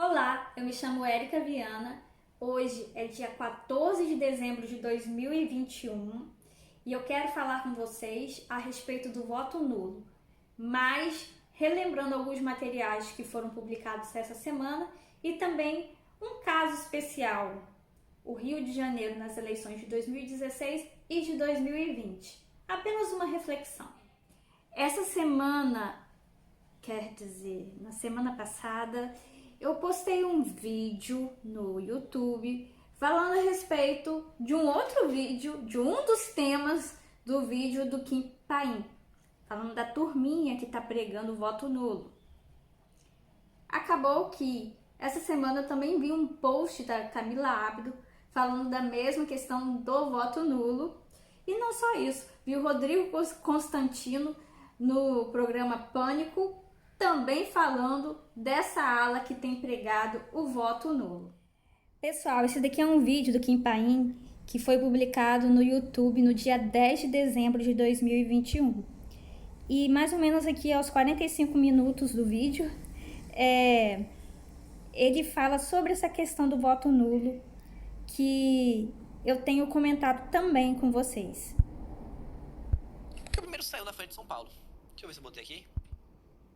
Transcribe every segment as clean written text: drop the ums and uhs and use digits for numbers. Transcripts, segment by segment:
Olá, eu me chamo Érica Viana. Hoje é dia 14 de dezembro de 2021 e eu quero falar com vocês a respeito do voto nulo, mas relembrando alguns materiais que foram publicados essa semana e também um caso especial, o Rio de Janeiro nas eleições de 2016 e de 2020. Apenas uma reflexão. Essa semana, quer dizer, na semana passada, eu postei um vídeo no YouTube falando a respeito de um outro vídeo, de um dos temas do vídeo do Kim Paim, falando da turminha que tá pregando o voto nulo. Acabou que essa semana eu também vi um post da Camila Abdo falando da mesma questão do voto nulo. E não só isso, vi o Rodrigo Constantino no programa Pânico também falando dessa ala que tem pregado o voto nulo. Pessoal, esse daqui é um vídeo do Kim Paim que foi publicado no YouTube no dia 10 de dezembro de 2021. E mais ou menos aqui aos 45 minutos do vídeo, ele fala sobre essa questão do voto nulo que eu tenho comentado também com vocês. Porque o primeiro saiu na frente de São Paulo. Deixa eu ver se eu botei aqui.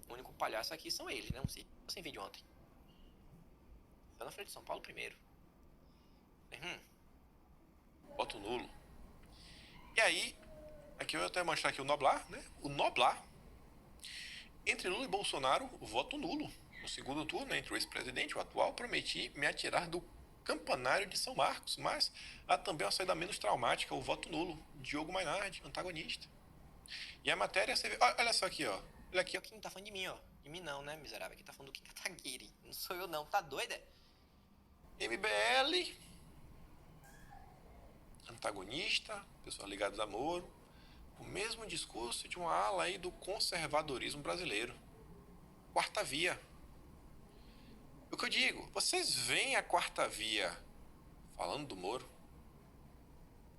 O único palhaço aqui são eles, né? Não sei. Sem vídeo ontem. Saiu na frente de São Paulo primeiro. Voto nulo. E aí, aqui eu vou até mostrar aqui o Noblar, né? O Noblar. Entre Lula e Bolsonaro, o voto nulo. No segundo turno, entre o ex-presidente, o atual, prometi me atirar do campanário de São Marcos, mas há também uma saída menos traumática, o voto nulo. Diogo Mainardi, antagonista. E a matéria, você vê, olha só aqui, ó. Olha aqui, ó, quem tá falando de mim, ó. De mim não, né, miserável? Quem tá falando do Kim Kataguiri. Não sou eu não, tá doida? MBL, antagonista, pessoas ligadas a Moro. O mesmo discurso de uma ala aí do conservadorismo brasileiro. Quarta via. O que eu digo, vocês veem a quarta via falando do Moro?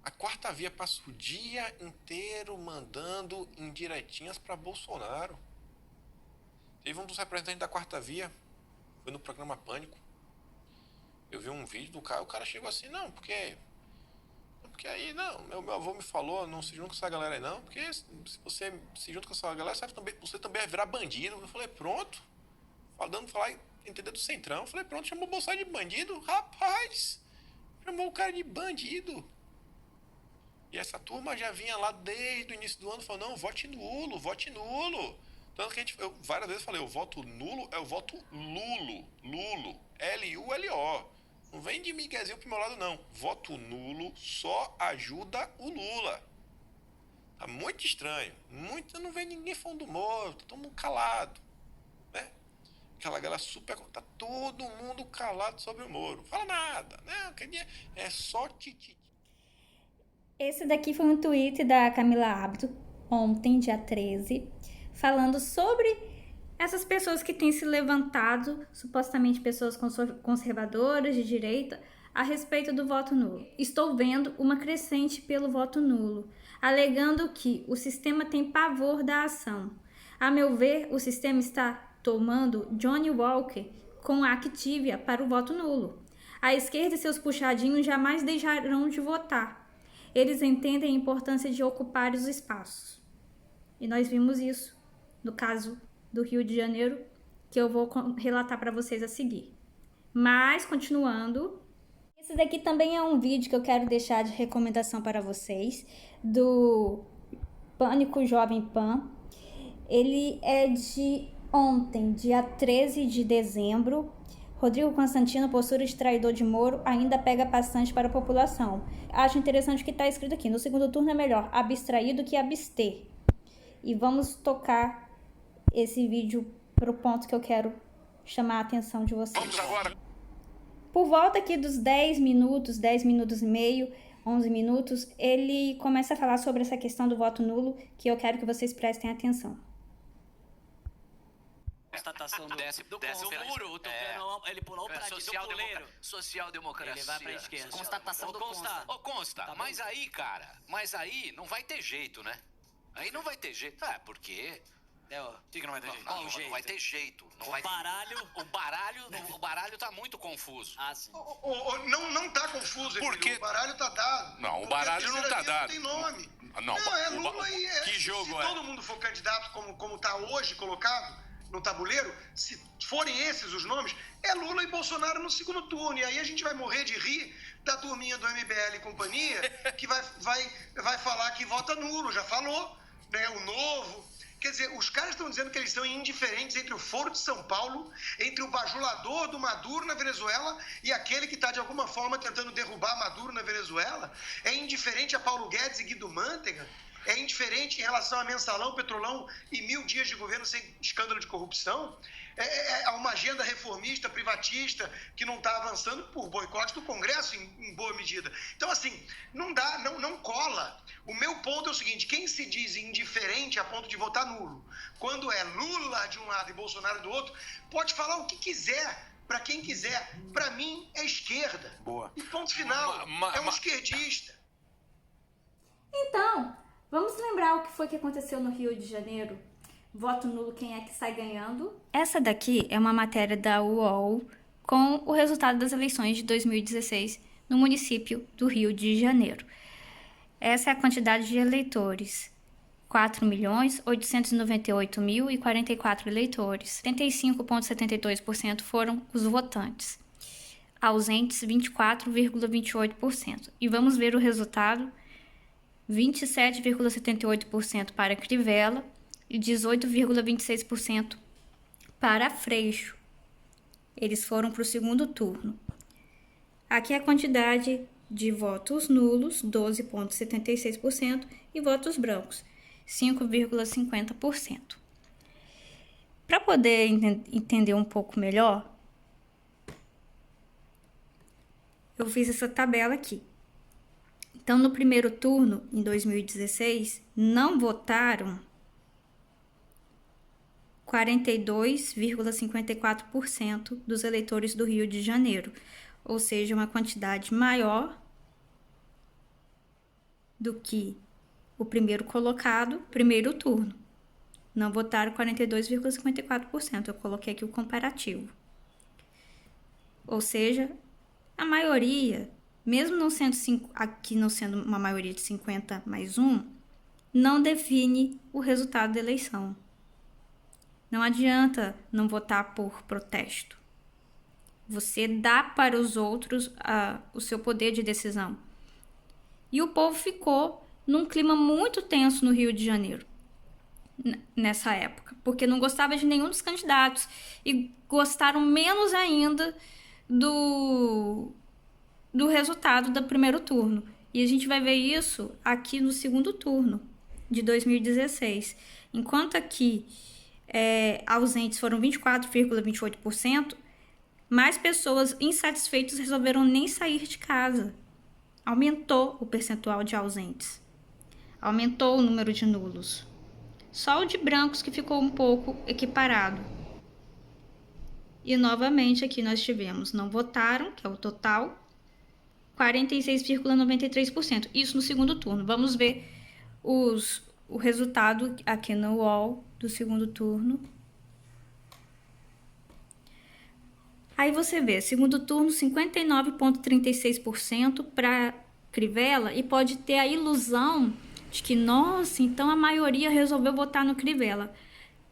A quarta via passa o dia inteiro mandando indiretinhas para Bolsonaro. Teve um dos representantes da quarta via, foi no programa Pânico. Eu vi um vídeo do cara, o cara chegou assim, não, porque aí, não, meu avô me falou, não se junta com essa galera aí não, porque se você se junta com essa galera, você também vai virar bandido. Eu falei, pronto, falar, entender do Centrão. Eu falei, pronto, chamou o Bolsonaro de bandido? Rapaz, chamou o cara de bandido. E essa turma já vinha lá desde o início do ano falando, não, vote nulo, vote nulo. Tanto que eu várias vezes falei, o voto nulo é o voto Lulo, L-U-L-O. Não vem de miguezinho pro meu lado, não. Voto nulo só ajuda o Lula. Tá muito estranho. Eu não vejo ninguém falando do Moro, tá todo mundo calado. Né? Aquela galera super... Tá todo mundo calado sobre o Moro. Fala nada, né? É só titi. Esse daqui foi um tweet da Camila Abdo, ontem, dia 13, falando sobre essas pessoas que têm se levantado, supostamente pessoas conservadoras de direita, a respeito do voto nulo. Estou vendo uma crescente pelo voto nulo, alegando que o sistema tem pavor da ação. A meu ver, o sistema está tomando Johnny Walker com a Activia para o voto nulo. A esquerda e seus puxadinhos jamais deixarão de votar. Eles entendem a importância de ocupar os espaços. E nós vimos isso no caso do Rio de Janeiro, que eu vou relatar para vocês a seguir. Mas, continuando, esse daqui também é um vídeo que eu quero deixar de recomendação para vocês, do Pânico Jovem Pan. Ele é de ontem, dia 13 de dezembro. Rodrigo Constantino, postura de traidor de Moro, ainda pega bastante para a população. Acho interessante o que está escrito aqui. No segundo turno é melhor abstrair do que abster. E vamos tocar esse vídeo para o ponto que eu quero chamar a atenção de vocês. Vamos agora! Por volta aqui dos 10 minutos e meio, 11 minutos, ele começa a falar sobre essa questão do voto nulo, que eu quero que vocês prestem atenção. Constatação do Desce o muro, o Tucano, ele pulou pra direita. social-democracia. Ele vai pra esquerda. Constatação do Consta. Tá Mas aí, cara, não vai ter jeito, né? Aí não vai ter jeito. Por quê? O que não vai ter jeito? Não vai ter jeito. Não O vai... baralho... O baralho tá muito confuso. Ah, sim. Não tá confuso, Por Emílio. quê? O baralho tá dado. Não, o Porque baralho a não terceira tá via dado. Não tem nome. Não, É Lula e... que jogo se é? todo mundo for candidato como tá hoje colocado no tabuleiro, se forem esses os nomes, é Lula e Bolsonaro no segundo turno. E aí a gente vai morrer de rir da turminha do MBL e companhia, que vai falar que vota nulo, já falou, né? O Novo. Quer dizer, os caras estão dizendo que eles são indiferentes entre o Foro de São Paulo, entre o bajulador do Maduro na Venezuela e aquele que está, de alguma forma, tentando derrubar Maduro na Venezuela. É indiferente a Paulo Guedes e Guido Mantega. É indiferente em relação a Mensalão, Petrolão e 1000 dias de governo sem escândalo de corrupção. É uma agenda reformista, privatista, que não está avançando por boicote do Congresso, em boa medida. Então, assim, não dá, não cola. O meu ponto é o seguinte: quem se diz indiferente a ponto de votar nulo, quando é Lula de um lado e Bolsonaro do outro, pode falar o que quiser, para quem quiser. Para mim, é esquerda. Boa. E ponto final. É um esquerdista. Então, vamos lembrar o que foi que aconteceu no Rio de Janeiro? Voto nulo, quem é que sai ganhando? Essa daqui é uma matéria da UOL com o resultado das eleições de 2016 no município do Rio de Janeiro. Essa é a quantidade de eleitores. 4.898.044 eleitores. 75,72% foram os votantes. Ausentes, 24,28%. E vamos ver o resultado: 27,78% para Crivella e 18,26% para Freixo. Eles foram para o segundo turno. Aqui é a quantidade de votos nulos, 12,76%, e votos brancos, 5,50%. Para poder entender um pouco melhor, eu fiz essa tabela aqui. Então, no primeiro turno, em 2016, não votaram 42,54% dos eleitores do Rio de Janeiro, ou seja, uma quantidade maior do que o primeiro colocado, primeiro turno. Não votaram 42,54%, eu coloquei aqui o comparativo. Ou seja, a maioria, mesmo não sendo aqui não sendo uma maioria de 50 mais 1, não define o resultado da eleição. Não adianta não votar por protesto. Você dá para os outros o seu poder de decisão. E o povo ficou num clima muito tenso no Rio de Janeiro, nessa época, porque não gostava de nenhum dos candidatos e gostaram menos ainda do resultado do primeiro turno. E a gente vai ver isso aqui no segundo turno de 2016. Enquanto aqui ausentes foram 24,28%, mais pessoas insatisfeitas resolveram nem sair de casa. Aumentou o percentual de ausentes. Aumentou o número de nulos. Só o de brancos que ficou um pouco equiparado. E novamente aqui nós tivemos não votaram, que é o total, 46,93%. Isso no segundo turno. Vamos ver o resultado aqui no UOL do segundo turno. Aí você vê, segundo turno, 59,36% para Crivella, e pode ter a ilusão de que, nossa, então a maioria resolveu votar no Crivella.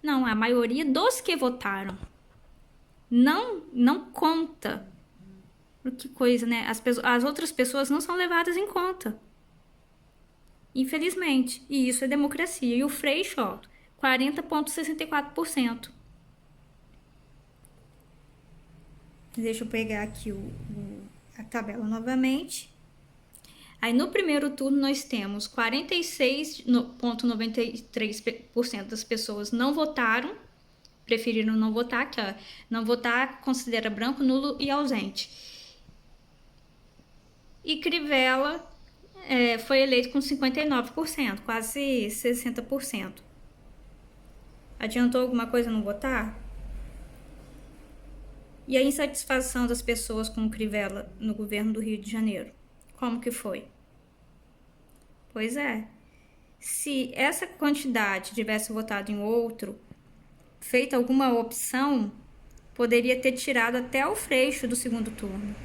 Não, a maioria dos que votaram. Não conta. Que coisa, né? As outras pessoas não são levadas em conta. Infelizmente. E isso é democracia. E o Freixo, 40,64%. Deixa eu pegar aqui a tabela novamente. Aí no primeiro turno nós temos 46,93% das pessoas não votaram, preferiram não votar, que não votar considera branco, nulo e ausente. E Crivella foi eleito com 59%, quase 60%. Adiantou alguma coisa não votar? E a insatisfação das pessoas com o Crivella no governo do Rio de Janeiro? Como que foi? Pois é. Se essa quantidade tivesse votado em outro, feito alguma opção, poderia ter tirado até o Freixo do segundo turno.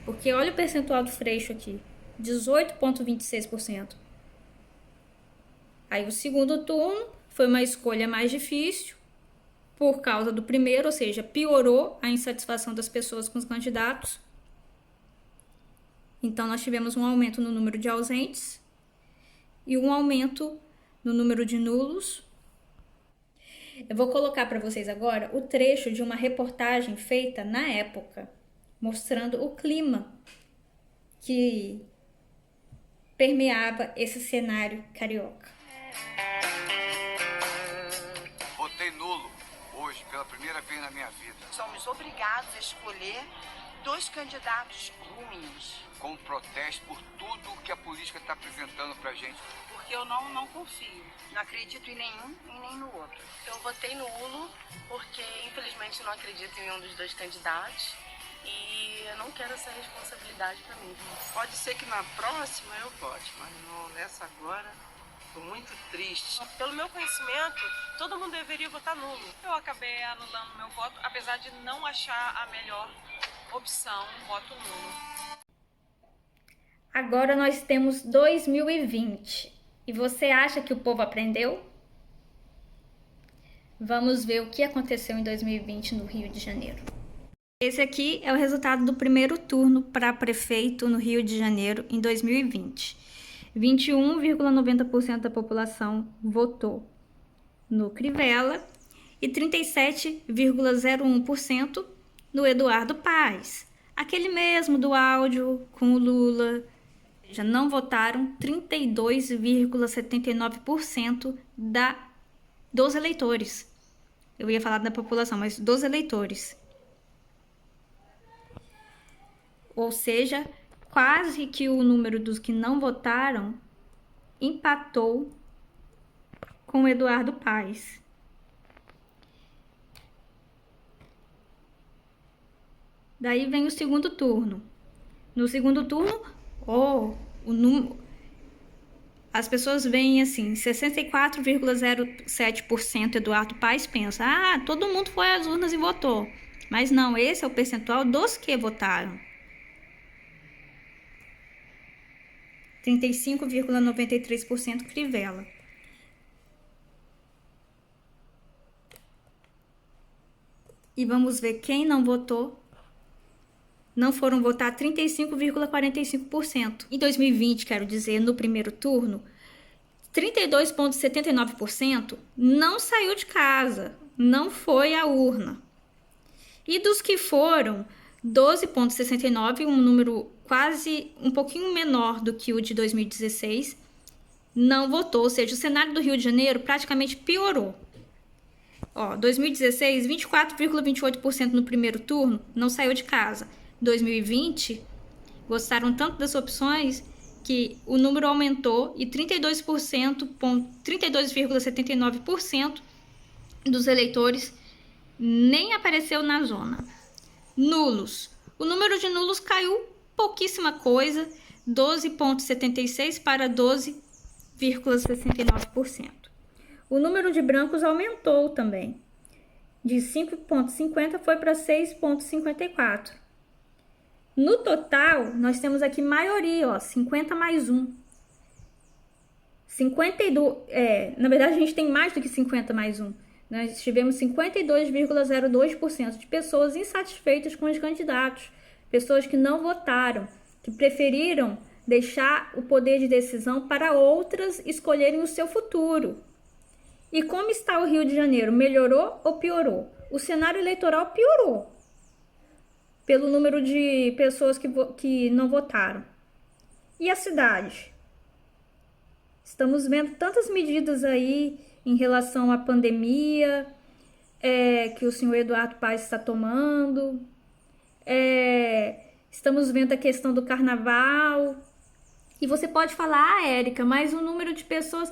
Porque olha o percentual do Freixo aqui, 18,26%. Aí o segundo turno foi uma escolha mais difícil por causa do primeiro, ou seja, piorou a insatisfação das pessoas com os candidatos. Então nós tivemos um aumento no número de ausentes e um aumento no número de nulos. Eu vou colocar para vocês agora o trecho de uma reportagem feita na época, mostrando o clima que permeava esse cenário carioca. Votei nulo hoje, pela primeira vez na minha vida. Somos obrigados a escolher 2 candidatos ruins. Com protesto por tudo que a política está apresentando pra gente. Porque eu não confio. Não acredito em nenhum e nem no outro. Eu votei nulo porque, infelizmente, não acredito em nenhum dos 2 candidatos. E eu não quero essa responsabilidade para mim. Pode ser que na próxima eu vote, mas não, nessa agora, estou muito triste. Pelo meu conhecimento, todo mundo deveria votar nulo. Eu acabei anulando meu voto, apesar de não achar a melhor opção, voto nulo. Agora nós temos 2020. E você acha que o povo aprendeu? Vamos ver o que aconteceu em 2020 no Rio de Janeiro. Esse aqui é o resultado do primeiro turno para prefeito no Rio de Janeiro em 2020. 21,90% da população votou no Crivella e 37,01% no Eduardo Paes. Aquele mesmo do áudio com o Lula. Já não votaram 32,79% dos eleitores. Eu ia falar da população, mas dos eleitores. Ou seja, quase que o número dos que não votaram empatou com o Eduardo Paes. Daí vem o segundo turno. No segundo turno, as pessoas veem assim, 64,07% Eduardo Paes pensa, todo mundo foi às urnas e votou. Mas não, esse é o percentual dos que votaram. 35,93% Crivella. E vamos ver quem não votou. Não foram votar 35,45%. Em 2020, quero dizer, no primeiro turno, 32,79% não saiu de casa, não foi à urna. E dos que foram, 12,69%, um número quase um pouquinho menor do que o de 2016, não votou. Ou seja, o cenário do Rio de Janeiro praticamente piorou. 2016, 24,28% no primeiro turno não saiu de casa. 2020, gostaram tanto das opções que o número aumentou e 32,79% dos eleitores nem apareceu na zona. Nulos. O número de nulos caiu pouquíssima coisa, 12,76% para 12,69%. O número de brancos aumentou também. De 5,50% foi para 6,54%. No total, nós temos aqui maioria, 50 mais 1. 52, na verdade, a gente tem mais do que 50 mais 1. Nós tivemos 52,02% de pessoas insatisfeitas com os candidatos, pessoas que não votaram, que preferiram deixar o poder de decisão para outras escolherem o seu futuro. E como está o Rio de Janeiro? Melhorou ou piorou? O cenário eleitoral piorou pelo número de pessoas que não votaram. E a cidade? Estamos vendo tantas medidas aí em relação à pandemia, que o senhor Eduardo Paes está tomando. Estamos vendo a questão do carnaval. E você pode falar, Érica, mas o número de pessoas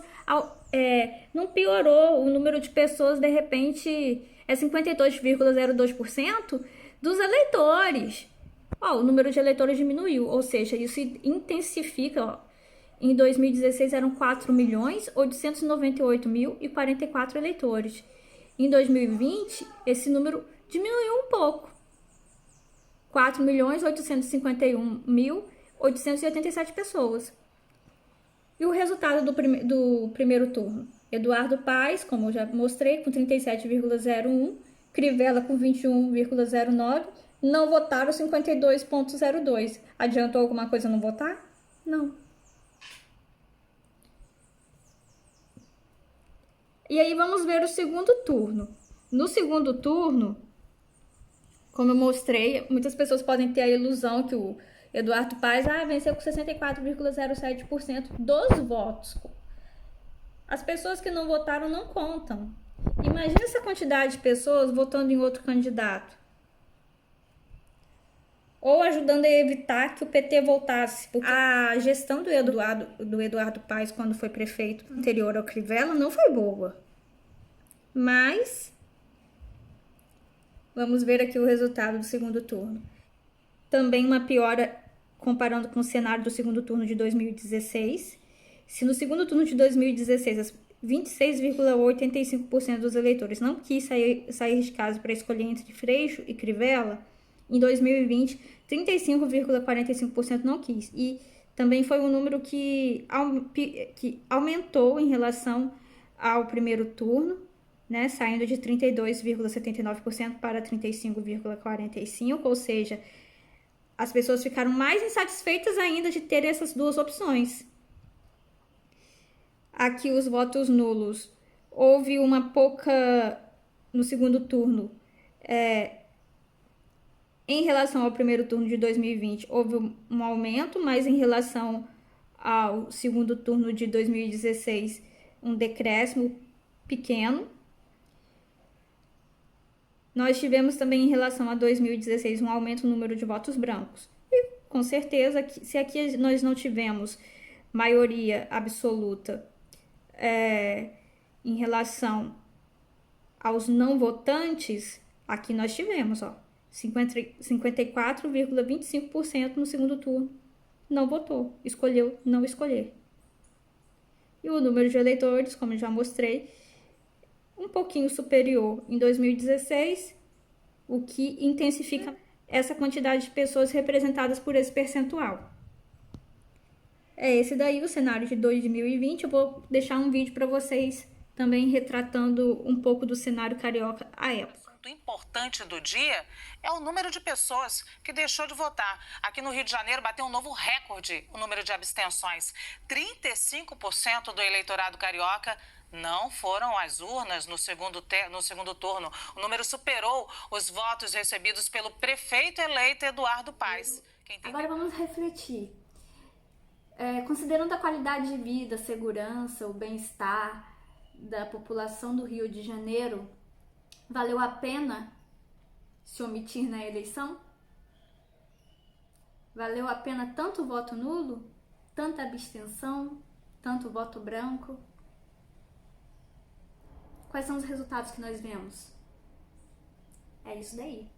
não piorou. O número de pessoas, de repente, é 52,02% dos eleitores. O número de eleitores diminuiu, ou seja, isso intensifica. Em 2016 eram 4.898.044 eleitores. Em 2020, esse número diminuiu um pouco. 4.851.887 pessoas. E o resultado do primeiro turno? Eduardo Paes, como eu já mostrei, com 37,01, Crivella com 21,09, não votaram 52,02. Adiantou alguma coisa não votar? Não. E aí vamos ver o segundo turno. No segundo turno, como eu mostrei, muitas pessoas podem ter a ilusão que o Eduardo Paes venceu com 64,07% dos votos. As pessoas que não votaram não contam. Imagina essa quantidade de pessoas votando em outro candidato. Ou ajudando a evitar que o PT voltasse. Porque a gestão do Eduardo Paes, quando foi prefeito anterior ao Crivella, não foi boa. Mas vamos ver aqui o resultado do segundo turno. Também uma piora comparando com o cenário do segundo turno de 2016. Se no segundo turno de 2016, 26,85% dos eleitores não quis sair de casa para escolher entre Freixo e Crivella, em 2020, 35,45% não quis. E também foi um número que aumentou em relação ao primeiro turno, né, saindo de 32,79% para 35,45%, ou seja, as pessoas ficaram mais insatisfeitas ainda de ter essas duas opções. Aqui os votos nulos. Houve uma pouca no segundo turno. Em relação ao primeiro turno de 2020, houve um aumento, mas em relação ao segundo turno de 2016, um decréscimo pequeno. Nós tivemos também, em relação a 2016, um aumento no número de votos brancos. E, com certeza, se aqui nós não tivemos maioria absoluta em relação aos não votantes, aqui nós tivemos, 54,25% no segundo turno não votou, escolheu não escolher. E o número de eleitores, como eu já mostrei, um pouquinho superior em 2016, o que intensifica essa quantidade de pessoas representadas por esse percentual. É esse daí o cenário de 2020. Eu vou deixar um vídeo para vocês também retratando um pouco do cenário carioca à época. O ponto importante do dia é o número de pessoas que deixou de votar. Aqui no Rio de Janeiro bateu um novo recorde o número de abstenções. 35% do eleitorado carioca não foram às urnas no segundo turno. O número superou os votos recebidos pelo prefeito eleito Eduardo Paes. Agora vamos refletir. Considerando a qualidade de vida, a segurança, o bem-estar da população do Rio de Janeiro, valeu a pena se omitir na eleição? Valeu a pena tanto voto nulo, tanta abstenção, tanto voto branco? Quais são os resultados que nós vemos? É isso daí.